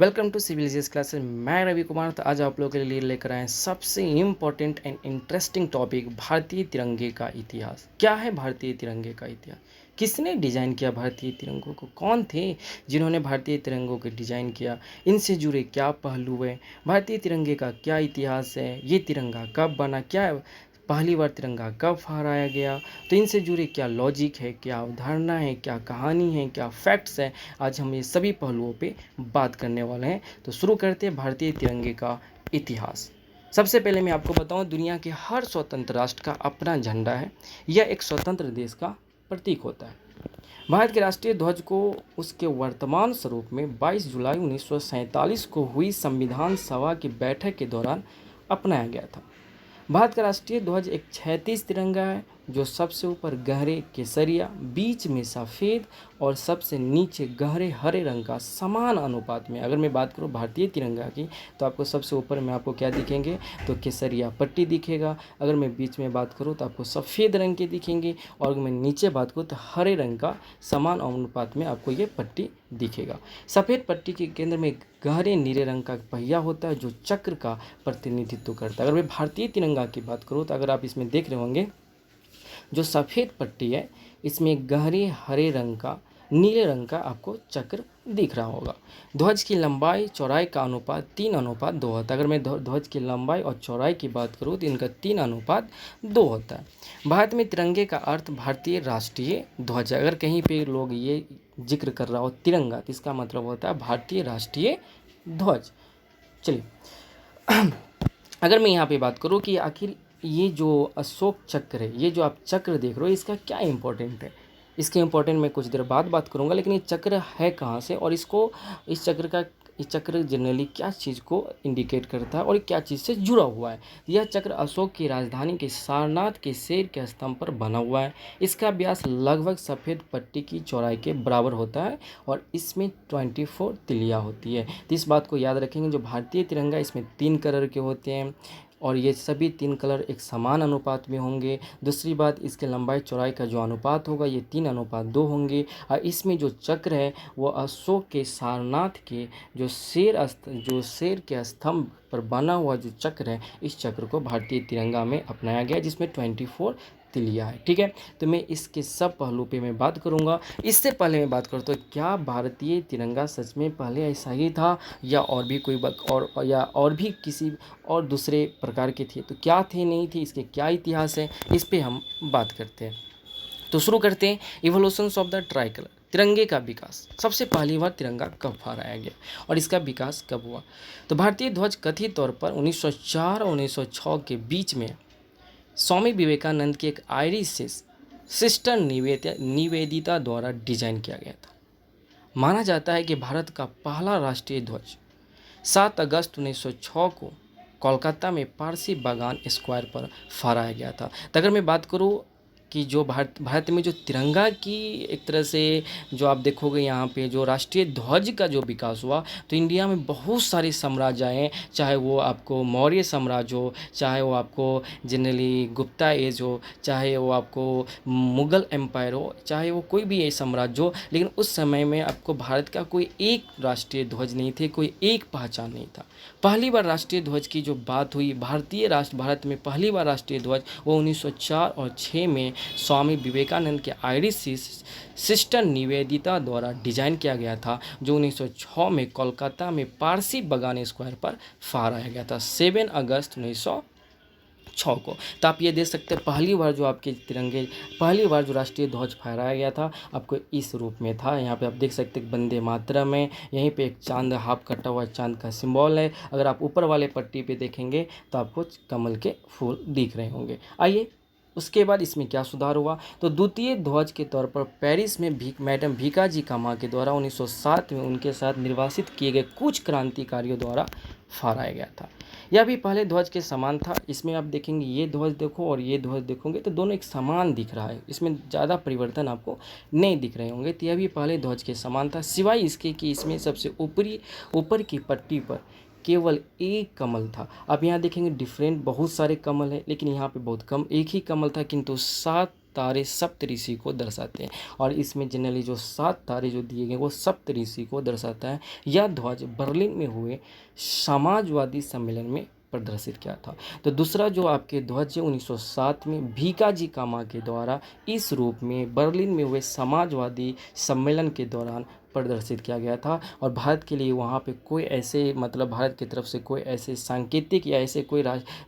Welcome to civil classes. मैं रवि कुमार। तो आज आप लोगों के लिए लेकर आए हैं सबसे इम्पोर्टेंट एंड इंटरेस्टिंग टॉपिक, भारतीय तिरंगे का इतिहास। क्या है भारतीय तिरंगे का इतिहास? किसने डिज़ाइन किया भारतीय तिरंगों को? कौन थे जिन्होंने भारतीय तिरंगों को डिज़ाइन किया? इनसे जुड़े क्या पहलू हैं? भारतीय तिरंगे का क्या इतिहास है? ये तिरंगा कब बना? क्या पहली बार तिरंगा कब फहराया गया? तो इनसे जुड़े क्या लॉजिक है, क्या अवधारणा है, क्या कहानी है, क्या फैक्ट्स है? आज हम ये सभी पहलुओं पे बात करने वाले हैं। तो शुरू करते हैं भारतीय तिरंगे का इतिहास। सबसे पहले मैं आपको बताऊं, दुनिया के हर स्वतंत्र राष्ट्र का अपना झंडा है। यह एक स्वतंत्र देश का प्रतीक होता है। भारत के राष्ट्रीय ध्वज को उसके वर्तमान स्वरूप में 22 जुलाई 1947 को हुई संविधान सभा की बैठक के दौरान अपनाया गया था। भारत का राष्ट्रीय ध्वज एक क्षैतिज तिरंगा है जो सबसे ऊपर गहरे केसरिया, बीच में सफ़ेद और सबसे नीचे गहरे हरे रंग का समान अनुपात में। अगर मैं बात करूं भारतीय तिरंगा की, तो आपको सबसे ऊपर में आपको क्या दिखेंगे? तो केसरिया पट्टी दिखेगा। अगर मैं बीच में बात करूं तो आपको सफ़ेद रंग के दिखेंगे, और अगर मैं नीचे बात करूं तो हरे रंग का समान अनुपात में आपको ये पट्टी दिखेगा। सफ़ेद पट्टी के केंद्र में गहरे नीले रंग का पहिया होता है जो चक्र का प्रतिनिधित्व करता है। अगर मैं भारतीय तिरंगा की बात करूं तो अगर आप इसमें देख रहे होंगे, जो सफ़ेद पट्टी है इसमें गहरे हरे रंग का, नीले रंग का आपको चक्र दिख रहा होगा। ध्वज की लंबाई चौड़ाई का अनुपात 3:2 होता है। अगर मैं ध्वज की लंबाई और चौड़ाई की बात करूँ तो इनका 3:2 होता है। भारत में तिरंगे का अर्थ भारतीय राष्ट्रीय ध्वज है। अगर कहीं पे लोग ये जिक्र कर रहा हो तिरंगा, तो इसका मतलब होता है भारतीय राष्ट्रीय ध्वज। चलिए, अगर मैं यहाँ पे बात करूँ कि आखिर ये जो अशोक चक्र है, ये जो आप चक्र देख रहे हो, इसका क्या इंपॉर्टेंट है? इसके इंपॉर्टेंट मैं कुछ देर बाद बात करूँगा, लेकिन ये चक्र है कहाँ से, और इस चक्र जनरली क्या चीज़ को इंडिकेट करता है और क्या चीज़ से जुड़ा हुआ है? यह चक्र अशोक की राजधानी के सारनाथ के शेर के स्तंभ पर बना हुआ है। इसका व्यास लगभग सफ़ेद पट्टी की चौड़ाई के बराबर होता है और इसमें 24 तिलियाँ होती है। तो इस बात को याद रखेंगे, जो भारतीय तिरंगा इसमें 3 कलर के होते हैं और ये सभी 3 कलर एक समान अनुपात में होंगे। दूसरी बात, इसके लंबाई चौड़ाई का जो अनुपात होगा ये 3:2 होंगे। और इसमें जो चक्र है वो अशोक के सारनाथ के जो शेर के स्तंभ पर बना हुआ जो चक्र है, इस चक्र को भारतीय तिरंगा में अपनाया गया, जिसमें 24 तिलिया है। ठीक है, तो मैं इसके सब पहलू पे मैं बात करूंगा। इससे पहले मैं बात करता हूँ, क्या भारतीय तिरंगा सच में पहले ऐसा ही था, या और भी कोई और भी किसी और दूसरे प्रकार के थे? तो क्या थे, नहीं थे, इसके क्या इतिहास है, इस पे हम बात करते हैं। तो शुरू करते हैं, evolutions of the try colour, तिरंगे का विकास। सबसे पहली बार तिरंगा कब फहराया गया और इसका विकास कब हुआ? तो भारतीय ध्वज कथित तौर पर 1904 और 1906 के बीच में स्वामी विवेकानंद की एक आयरिश सिस्टर निवेदिता द्वारा डिजाइन किया गया था। माना जाता है कि भारत का पहला राष्ट्रीय ध्वज 7 अगस्त 1906 को कोलकाता में पारसी बागान स्क्वायर पर फहराया गया था। तो अगर मैं बात करूँ कि जो भारत में जो तिरंगा की एक तरह से जो आप देखोगे यहाँ पे जो राष्ट्रीय ध्वज का जो विकास हुआ, तो इंडिया में बहुत सारे साम्राज्य आए, चाहे वो आपको मौर्य साम्राज्य हो, चाहे वो आपको जनरली गुप्ता एज हो, चाहे वो आपको मुग़ल एम्पायर हो, चाहे वो कोई भी ये साम्राज्य हो, लेकिन उस समय में आपको भारत का कोई एक राष्ट्रीय ध्वज नहीं थे, कोई एक पहचान नहीं था। पहली बार राष्ट्रीय ध्वज की जो बात हुई, भारत में पहली बार राष्ट्रीय ध्वज वो 1904 और 6 में स्वामी विवेकानंद के आयरिश सिस्टर निवेदिता द्वारा डिजाइन किया गया था, जो 1906 में कोलकाता में पारसी बागान स्क्वायर पर फहराया गया था, 7 अगस्त 1906 को। तो आप ये देख सकते हैं, पहली बार जो राष्ट्रीय ध्वज फहराया गया था आपको इस रूप में था। यहाँ पे आप देख सकते हैं वंदे मातरम है, यहीं पे एक चांद, हाफ कटा हुआ चांद का सिंबल है। अगर आप ऊपर वाले पट्टी पे देखेंगे तो आपको कमल के फूल दिख रहे होंगे। आइए, उसके बाद इसमें क्या सुधार हुआ? तो द्वितीय ध्वज के तौर पर पेरिस में मैडम भीकाजी कामा के द्वारा 1907 में उनके साथ निर्वासित किए गए कुछ क्रांतिकारियों द्वारा फहराया गया था। यह भी पहले ध्वज के समान था। इसमें आप देखेंगे, ये ध्वज देखो और ये ध्वज देखोगे तो दोनों एक समान दिख रहा है, इसमें ज़्यादा परिवर्तन आपको नहीं दिख रहे होंगे। तो यह भी पहले ध्वज के समान था, सिवाय इसके कि इसमें सबसे ऊपर की पट्टी पर केवल एक कमल था। आप यहाँ देखेंगे डिफरेंट बहुत सारे कमल है, लेकिन यहाँ पे बहुत कम एक ही कमल था, किंतु 7 तारे सप्तऋषि को दर्शाते हैं, और इसमें जनरली जो 7 तारे जो दिए गए वो सप्तऋषि को दर्शाता है। यह ध्वज बर्लिन में हुए समाजवादी सम्मेलन में प्रदर्शित किया था। तो दूसरा जो आपके ध्वज है 1907 में भीकाजी कामा के द्वारा इस रूप में बर्लिन में हुए समाजवादी सम्मेलन के दौरान प्रदर्शित किया गया था, और भारत के लिए वहाँ पे कोई ऐसे मतलब भारत की तरफ से कोई ऐसे सांकेतिक या ऐसे कोई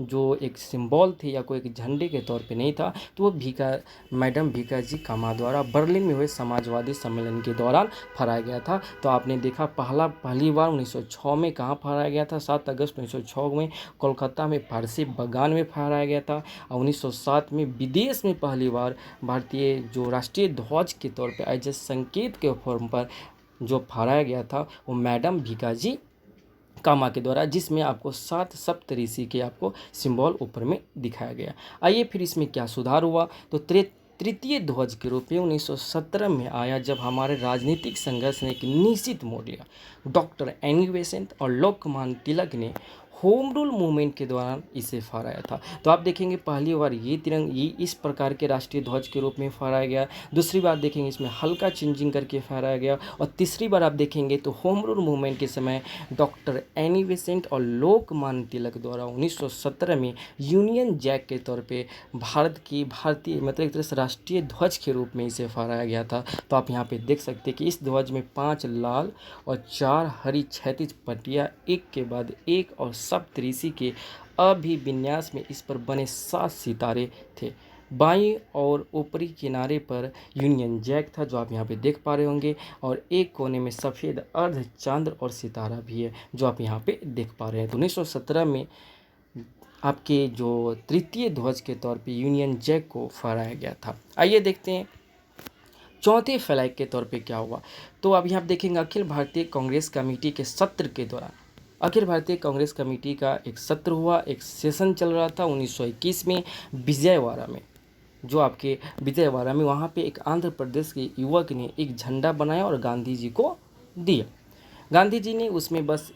जो एक सिंबल थे या कोई एक झंडे के तौर पे नहीं था। तो वो मैडम भीकाजी कामा द्वारा बर्लिन में हुए समाजवादी सम्मेलन के दौरान फहराया गया था। तो आपने देखा पहली बार 1906 में कहाँ फहराया गया था, 7 अगस्त 1906 में कोलकाता में फारसी बागान में फहराया गया था। और 1907 में विदेश में पहली बार भारतीय जो राष्ट्रीय ध्वज के तौर पे एज ए संकेत के फॉर्म पर जो फहराया गया था वो मैडम भीकाजी कामा के द्वारा, जिसमें आपको 7 सप्तऋषि के आपको सिंबल ऊपर में दिखाया गया। आइए फिर इसमें क्या सुधार हुआ, तो तृतीय ध्वज के रूप में 1917 में आया, जब हमारे राजनीतिक संघर्ष ने एक निश्चित मोड़ लिया। डॉक्टर एनी बेसेंट और लोकमान्य तिलक ने होम रूल मूवमेंट के दौरान इसे फहराया था। तो आप देखेंगे पहली बार ये इस प्रकार के राष्ट्रीय ध्वज के रूप में फहराया गया, दूसरी बार देखेंगे इसमें हल्का चेंजिंग करके फहराया गया, और तीसरी बार आप देखेंगे तो होम रूल मूवमेंट के समय डॉक्टर एनी बेसेंट और लोकमान्य तिलक द्वारा 1917 में यूनियन जैक के तौर पे भारतीय मतलब एक तरह से राष्ट्रीय ध्वज के रूप में इसे फहराया गया था। तो आप यहाँ पे देख सकते हैं कि इस ध्वज में 5 लाल और 4 हरी क्षैतिज पट्टियाँ एक के बाद एक और सप्तऋषि के अभिविन्यास में इस पर बने 7 सितारे थे। बाईं और ऊपरी किनारे पर यूनियन जैक था, जो आप यहाँ पे देख पा रहे होंगे, और एक कोने में सफ़ेद अर्ध चांद्र और सितारा भी है, जो आप यहाँ पे देख पा रहे हैं। तो 1917 में आपके जो तृतीय ध्वज के तौर पे यूनियन जैक को फहराया गया था। आइए देखते हैं चौथे फ्लैग के तौर पे क्या हुआ। तो अभी आप देखेंगे अखिल भारतीय कांग्रेस कमेटी के सत्र के दौरान अखिल भारतीय कांग्रेस कमेटी का एक सत्र हुआ, एक सेशन चल रहा था 1921 में विजयवाड़ा में, जो आपके विजयवाड़ा में वहाँ पे एक आंध्र प्रदेश के युवक ने एक झंडा बनाया और गांधी जी को दिया। गांधी जी ने उसमें बस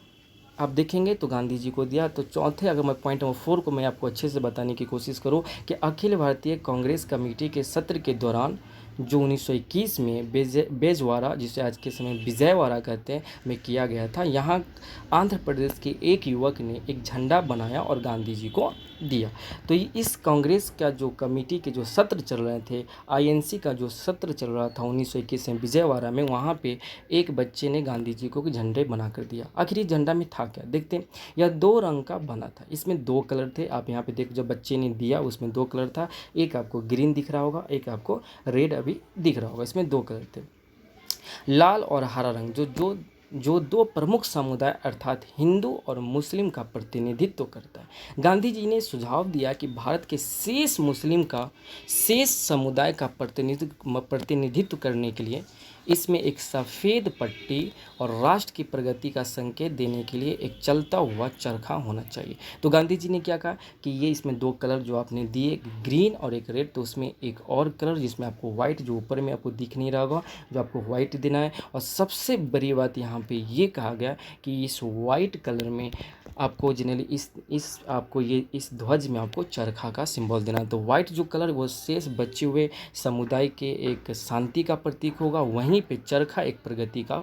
आप देखेंगे तो गांधी जी को दिया। तो चौथे अगर मैं पॉइंट नंबर 4 को मैं आपको अच्छे से बताने की कोशिश करूं कि अखिल भारतीय कांग्रेस कमेटी के सत्र के दौरान जो 1921 में बेजवाड़ा, जिसे आज के समय विजयवाड़ा कहते हैं, में किया गया था, यहाँ आंध्र प्रदेश के एक युवक ने एक झंडा बनाया और गांधी जी को दिया। तो इस कांग्रेस का जो कमेटी के जो सत्र चल रहे थे, आईएनसी का जो सत्र चल रहा था 1921 में विजयवाड़ा में, वहाँ पे एक बच्चे ने गांधी जी को झंडे बना कर दिया। आखिर इस झंडा में था क्या, देखते हैं। यह 2 रंग का बना था, इसमें 2 कलर थे। आप यहाँ पे देख, जब बच्चे ने दिया उसमें 2 कलर था, एक आपको ग्रीन दिख रहा होगा, एक आपको रेड अभी दिख रहा होगा। इसमें 2 कलर थे, लाल और हरा रंग, जो 2 प्रमुख समुदाय अर्थात हिंदू और मुस्लिम का प्रतिनिधित्व करता है। गांधी जी ने सुझाव दिया कि भारत के शेष समुदाय का प्रतिनिधित्व करने के लिए इसमें एक सफ़ेद पट्टी और राष्ट्र की प्रगति का संकेत देने के लिए एक चलता हुआ चरखा होना चाहिए। तो गांधी जी ने क्या कहा कि ये इसमें 2 कलर जो आपने दिए, एक ग्रीन और एक रेड, तो उसमें एक और कलर जिसमें आपको वाइट, जो ऊपर में आपको दिख नहीं रहा होगा, जो आपको वाइट देना है। और सबसे बड़ी बात यहाँ पे ये कहा गया कि इस वाइट कलर में आपको जनरली इस ध्वज में आपको चरखा का सिंबल देना है। तो वाइट जो कलर वो शेष बचे हुए समुदाय के एक शांति का प्रतीक होगा, वहीं पे चरखा एक प्रगति का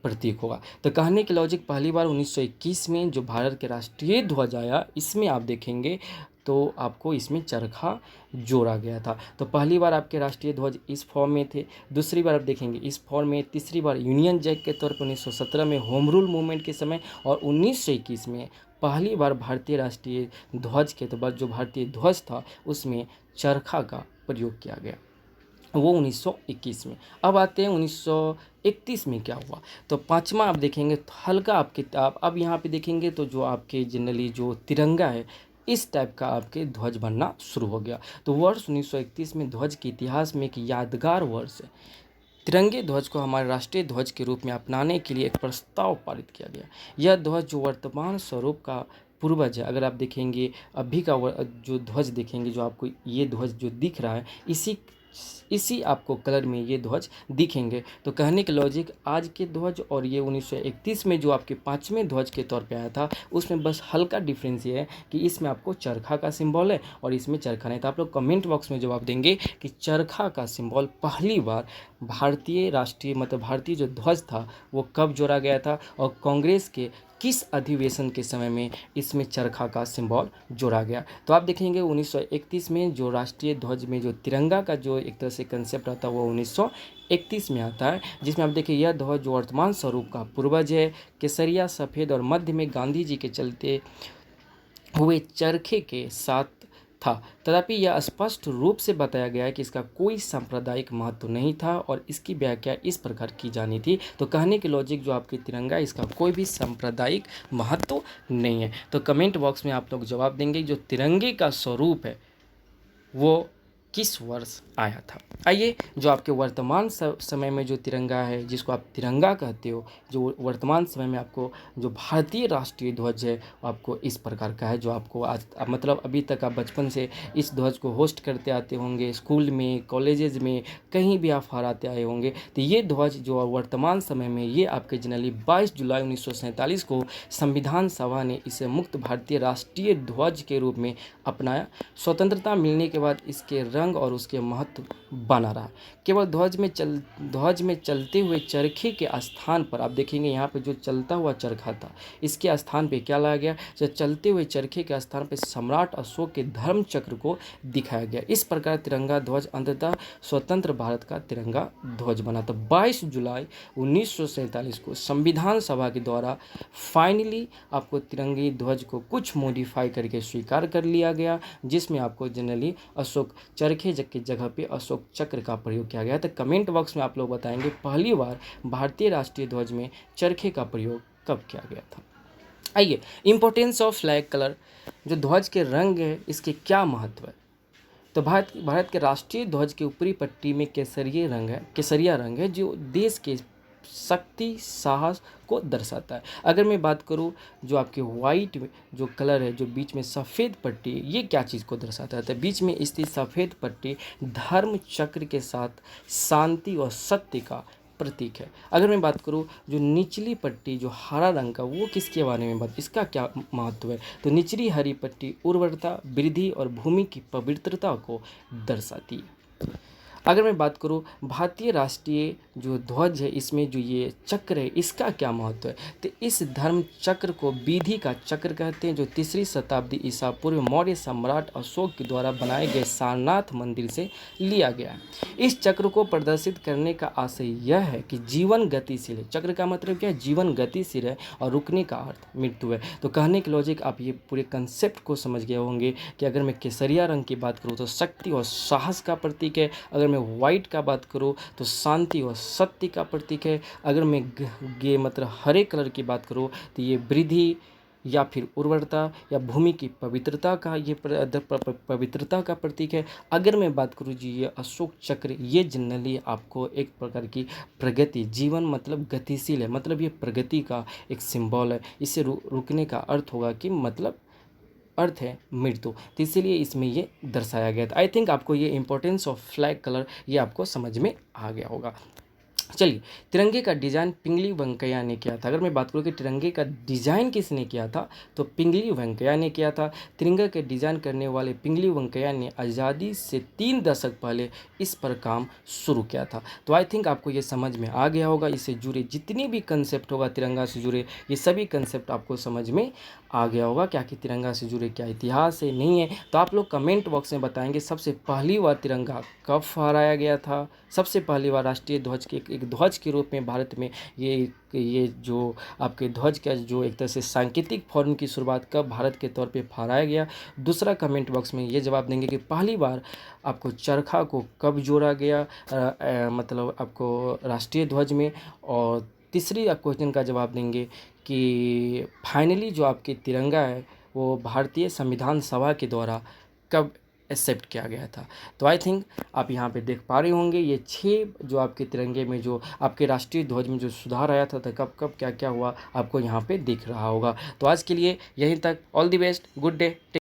प्रतीक होगा। तो कहने की लॉजिक, पहली बार 1921 में जो भारत के राष्ट्रीय ध्वज आया, इसमें आप देखेंगे तो आपको इसमें चरखा जोड़ा गया था। तो पहली बार आपके राष्ट्रीय ध्वज इस फॉर्म में थे, दूसरी बार आप देखेंगे इस फॉर्म में, तीसरी बार यूनियन जैक के तौर पर 1917 में होम रूल मूवमेंट के समय, और 1921 में पहली बार भारतीय राष्ट्रीय ध्वज के बाद जो भारतीय ध्वज था उसमें चरखा का प्रयोग किया गया, वो 1921 में। अब आते हैं 1931 में क्या हुआ। तो 5वां आप देखेंगे तो हल्का आपके अब यहाँ पे देखेंगे तो जो आपके जनरली जो तिरंगा है, इस टाइप का आपके ध्वज बनना शुरू हो गया। तो वर्ष 1931 में ध्वज के इतिहास में एक यादगार वर्ष है। तिरंगे ध्वज को हमारे राष्ट्रीय ध्वज के रूप में अपनाने के लिए एक प्रस्ताव पारित किया गया। यह ध्वज जो वर्तमान स्वरूप का पूर्वज है, अगर आप देखेंगे अभी का जो ध्वज देखेंगे, जो आपको ये ध्वज जो दिख रहा है, इसी इसी आपको कलर में ये ध्वज दिखेंगे। तो कहने के लॉजिक आज के ध्वज और ये 1931 में जो आपके 5वें ध्वज के तौर पे आया था उसमें बस हल्का डिफरेंस ये है कि इसमें आपको चरखा का सिंबल है और इसमें चरखा नहीं। तो आप लोग कमेंट बॉक्स में जवाब देंगे कि चरखा का सिंबल पहली बार भारतीय राष्ट्रीय मतलब भारतीय जो ध्वज था वो कब जोड़ा गया था और कांग्रेस के किस अधिवेशन के समय में इसमें चरखा का सिंबल जोड़ा गया। तो आप देखेंगे 1931 में जो राष्ट्रीय ध्वज में जो तिरंगा का जो एक तरह से कंसेप्ट आता है वो 1931 में आता है, जिसमें आप देखिए यह ध्वज जो वर्तमान स्वरूप का पूर्वज है, केसरिया सफ़ेद और मध्य में गांधी जी के चलते हुए चरखे के साथ था। तथापि यह स्पष्ट रूप से बताया गया है कि इसका कोई सांप्रदायिक महत्व नहीं था और इसकी व्याख्या इस प्रकार की जानी थी। तो कहने के लॉजिक जो आपकी तिरंगा इसका कोई भी सांप्रदायिक महत्व नहीं है। तो कमेंट बॉक्स में आप लोग जवाब देंगे जो तिरंगे का स्वरूप है वो किस वर्ष आया था। आइए जो आपके वर्तमान समय में जो तिरंगा है जिसको आप तिरंगा कहते हो, जो वर्तमान समय में आपको जो भारतीय राष्ट्रीय ध्वज है आपको इस प्रकार का है, जो आपको आज मतलब अभी तक आप बचपन से इस ध्वज को होस्ट करते आते होंगे, स्कूल में कॉलेजेस में कहीं भी आप फहराते आए होंगे। तो ये ध्वज जो वर्तमान समय में ये आपके जनरली 22 जुलाई 1947 को संविधान सभा ने इसे मुक्त भारतीय राष्ट्रीय ध्वज के रूप में अपनाया। स्वतंत्रता मिलने के बाद इसके रंग और उसके महत्व बना रहा। केवल ध्वज में चलते हुए चरखे के स्थान पर आप देखेंगे यहाँ पे जो चलता हुआ चरखा था इसके स्थान पे क्या लाया गया, जो चलते हुए चरखे के स्थान पे सम्राट अशोक के धर्म चक्र को दिखाया गया। इस प्रकार तिरंगा ध्वज अंततः स्वतंत्र भारत का तिरंगा ध्वज बना। तो 22 जुलाई 1947 को संविधान सभा के द्वारा फाइनली आपको तिरंगे ध्वज को कुछ मॉडिफाई करके स्वीकार कर लिया गया, जिसमें आपको जनरली अशोक चरखे की जगह पे अशोक चक्र का प्रयोग किया गया। तो कमेंट बॉक्स में आप लोग बताएंगे पहली बार भारतीय राष्ट्रीय ध्वज में चरखे का प्रयोग कब किया गया था। आइए इंपॉर्टेंस ऑफ फ्लैग कलर, जो ध्वज के रंग है इसके क्या महत्व है। तो भारत के राष्ट्रीय ध्वज के ऊपरी पट्टी में केसरिया रंग है जो देश के शक्ति साहस को दर्शाता है। अगर मैं बात करूं जो आपके वाइट जो कलर है जो बीच में सफ़ेद पट्टी, ये क्या चीज़ को दर्शाता है। तो बीच में स्थित सफ़ेद पट्टी धर्म चक्र के साथ शांति और सत्य का प्रतीक है। अगर मैं बात करूं जो निचली पट्टी जो हरा रंग का वो किसके बारे में इसका क्या महत्व है। तो निचली हरी पट्टी उर्वरता वृद्धि और भूमि की पवित्रता को दर्शाती है। अगर मैं बात करूं भारतीय राष्ट्रीय जो ध्वज है इसमें जो ये चक्र है इसका क्या महत्व है। तो इस धर्म चक्र को विधि का चक्र कहते हैं, जो 3री शताब्दी ईसा पूर्व मौर्य सम्राट अशोक के द्वारा बनाए गए सारनाथ मंदिर से लिया गया है। इस चक्र को प्रदर्शित करने का आशय यह है कि जीवन गतिशील है। चक्र का मतलब क्या है, जीवन गतिशील है और रुकने का अर्थ मृत्यु है। तो कहने के लॉजिक आप ये पूरे कंसेप्ट को समझ गए होंगे कि अगर मैं केसरिया रंग की बात करूँ तो शक्ति और साहस का प्रतीक है। अगर मैं वाइट का बात करूँ तो शांति और सत्य का प्रतीक है। अगर मैं ये मतलब हरे कलर की बात करूँ तो ये वृद्धि या फिर उर्वरता या भूमि की पवित्रता का ये पवित्रता का प्रतीक है। अगर मैं बात करूँ जी ये अशोक चक्र ये जनरली आपको एक प्रकार की प्रगति, जीवन मतलब गतिशील है, मतलब ये प्रगति का एक सिंबल है। इसे रुकने का अर्थ होगा कि मतलब अर्थ है मृत्यु, तो इसीलिए इसमें ये दर्शाया गया था। आई थिंक आपको ये इंपॉर्टेंस ऑफ फ्लैग कलर ये आपको समझ में आ गया होगा। चलिए तिरंगे का डिज़ाइन पिंगली वेंकैया ने किया था। अगर मैं बात करूँ कि तिरंगे का डिज़ाइन किसने किया था तो पिंगली वेंकैया ने किया था। तिरंगे के डिज़ाइन करने वाले पिंगली वेंकैया ने आज़ादी से 3 दशक पहले इस पर काम शुरू किया था। तो आई थिंक आपको ये समझ में आ गया होगा। इससे जुड़े जितने भी कंसेप्ट होगा तिरंगा से जुड़े ये सभी कंसेप्ट आपको समझ में आ गया होगा क्या कि तिरंगा से जुड़े क्या इतिहास है नहीं है। तो आप लोग कमेंट बॉक्स में बताएंगे सबसे पहली बार तिरंगा कब फहराया गया था, सबसे पहली बार राष्ट्रीय ध्वज के एक ध्वज के रूप में भारत में ये जो आपके ध्वज का जो एक तरह से सांकेतिक फॉर्म की शुरुआत कब भारत के तौर पे फहराया गया। दूसरा कमेंट बॉक्स में ये जवाब देंगे कि पहली बार आपको चरखा को कब जोड़ा गया मतलब आपको राष्ट्रीय ध्वज में। और तीसरी क्वेश्चन का जवाब देंगे कि फाइनली जो आपके तिरंगा है वो भारतीय संविधान सभा के द्वारा कब एक्सेप्ट किया गया था। तो आई थिंक आप यहाँ पे देख पा रहे होंगे ये 6 जो आपके तिरंगे में जो आपके राष्ट्रीय ध्वज में जो सुधार आया था तो कब कब क्या क्या हुआ आपको यहाँ पे दिख रहा होगा। तो आज के लिए यहीं तक, all the best, good day.